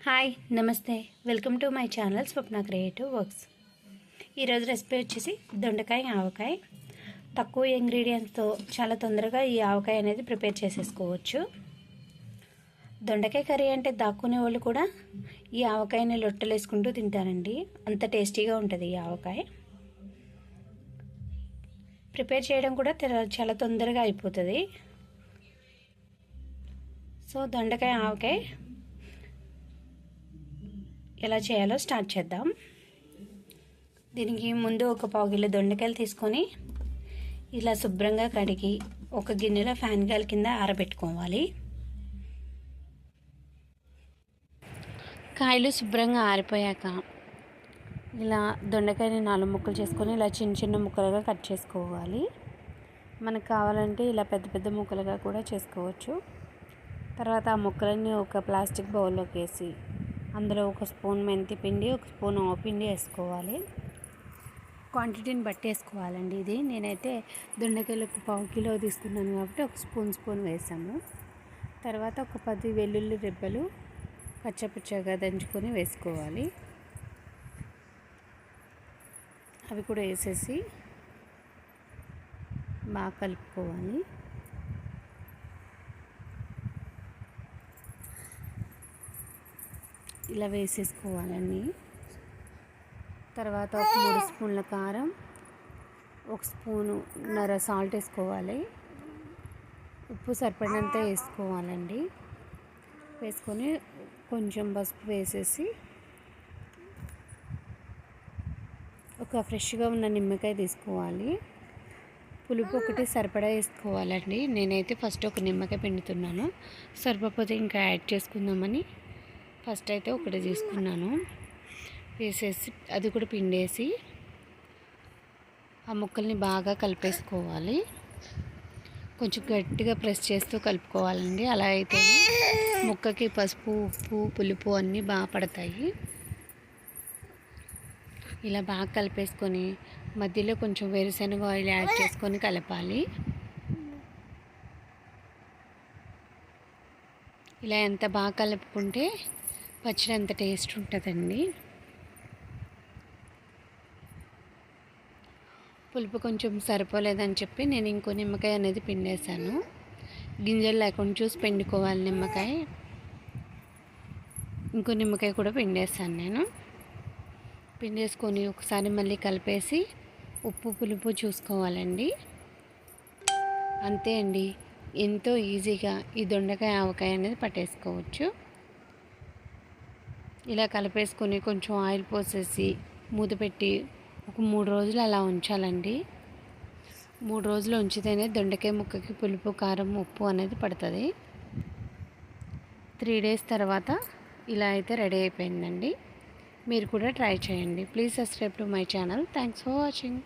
Hi నమస్తే welcome to my channel Swapna creative works. ఈరోజు recipe వచ్చేసి దొండకాయ ఆవకాయ. తక్కువ ఇంగ్రీడియంట్స్తో చాలా తొందరగా ఈ ఆవకాయ అనేది ప్రిపేర్ చేసేసుకోవచ్చు. దొండకాయ కర్రీ అంటే దాక్కునే వాళ్ళు కూడా ఈ ఆవకాయని లొట్టలు వేసుకుంటూ తింటారండి. అంత టేస్టీగా ఉంటుంది ఈ ఆవకాయ. ప్రిపేర్ చేయడం కూడా చాలా తొందరగా అయిపోతుంది. సో దొండకాయ ఆవకాయ ఎలా చేయాలో స్టార్ట్ చేద్దాం. దీనికి ముందు ఒక పావు కిలో దొండకాయలు తీసుకొని ఇలా శుభ్రంగా కడిగి ఒక గిన్నెలో ఫ్యాన్ గాలి కింద ఆరబెట్టుకోవాలి. కాయలు శుభ్రంగా ఆరిపోయాక ఇలా దొండకాయని 4 ముక్కలు చేసుకొని ఇలా చిన్న చిన్న ముక్కలుగా కట్ చేసుకోవాలి. మనకు కావాలంటే ఇలా పెద్ద పెద్ద ముక్కలుగా కూడా చేసుకోవచ్చు. తర్వాత ఆ ముక్కలన్నీ ఒక ప్లాస్టిక్ బౌల్లోకి వేసి అందులో ఒక స్పూన్ మెంతి పిండి, ఒక స్పూన్ ఆవపిండి వేసుకోవాలి. క్వాంటిటీని బట్టి వేసుకోవాలండి. ఇది నేనైతే దొండకాయలకు పావు కిలో తీసుకున్నాను కాబట్టి ఒక స్పూన్ వేసాము. తర్వాత ఒక 10 వెల్లుల్లి రెబ్బలు పచ్చపచ్చగా దంచుకొని వేసుకోవాలి. అవి కూడా వేసేసి బాగా కలుపుకోవాలి. ఇలా వేసేసుకోవాలండి. తర్వాత ఒక 3 స్పూన్ల కారం, 1 స్పూనున్నర సాల్ట్ వేసుకోవాలి. ఉప్పు సరిపడినంత వేసుకోవాలండి. వేసుకొని కొంచెం పసుపు వేసేసి ఒక ఫ్రెష్గా ఉన్న నిమ్మకాయ తీసుకోవాలి. పులుపు ఒకటి సరిపడా వేసుకోవాలండి. నేనైతే ఫస్ట్ ఒక నిమ్మకాయ పిండుతున్నాను. సరిపోతే ఇంకా యాడ్ చేసుకుందామని ఫస్ట్ అయితే ఒకటి తీసుకున్నాను. వేసేసి అది కూడా పిండేసి ఆ ముక్కల్ని బాగా కలిపేసుకోవాలి. కొంచెం గట్టిగా ప్రెస్ చేస్తూ కలుపుకోవాలండి. అలా అయితే ముక్కకి పసుపు, ఉప్పు, పులుపు అన్నీ బాగా పడతాయి. ఇలా బాగా కలిపేసుకొని మధ్యలో కొంచెం వేరుశనగ ఆయిల్ యాడ్ చేసుకొని కలపాలి. ఇలా ఎంత బాగా కలుపుకుంటే పచ్చడి అంత టేస్ట్ ఉంటుందండి. పులుపు కొంచెం సరిపోలేదని చెప్పి నేను ఇంకో నిమ్మకాయ అనేది పిండేశాను. గింజలు లేకుండా చూసి పిండుకోవాలి నిమ్మకాయ. ఇంకో నిమ్మకాయ కూడా పిండేశాను నేను. పిండేసుకొని ఒకసారి మళ్ళీ కలిపేసి ఉప్పు పులుపు చూసుకోవాలండి. అంతే అండి, ఎంతో ఈజీగా ఈ దొండకాయ ఆవకాయ అనేది పట్టేసుకోవచ్చు. ఇలా కలిపేసుకొని కొంచెం ఆయిల్ పోసేసి మూత పెట్టి ఒక 3 రోజులు అలా ఉంచాలండి. 3 రోజులు ఉంచితేనే దొండకాయ ముక్కకి పులుపు, కారం, ఉప్పు అనేది పడుతుంది. 3 డేస్ తర్వాత ఇలా అయితే రెడీ అయిపోయిందండి. మీరు కూడా ట్రై చేయండి. Please subscribe to my channel. Thanks for watching.